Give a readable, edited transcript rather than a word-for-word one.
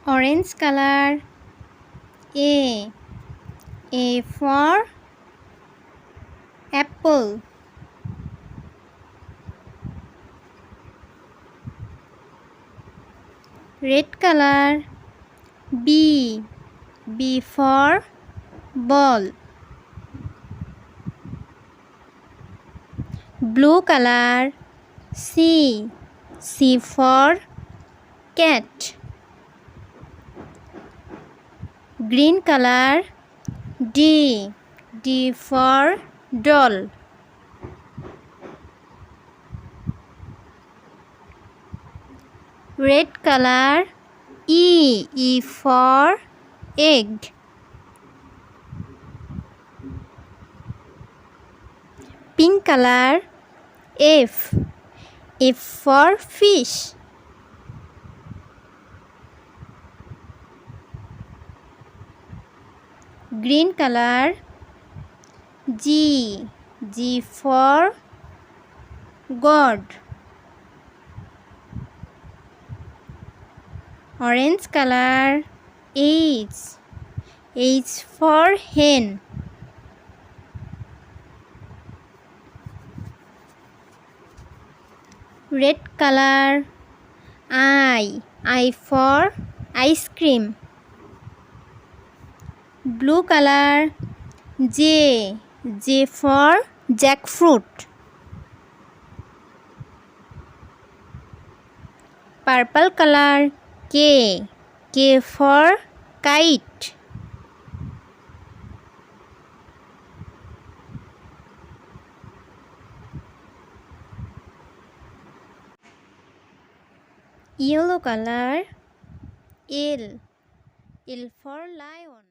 Orange color. A for apple. Red color. B for ball. Blue color. C for cat. Green color. D for doll. Red color. E for egg. Pink color. F for fish. Green color. G for God. Orange color. H for hen. Red color. I for ice cream. Blue color. J for jackfruit. Purple color. K for kite. Yellow color. L for lion.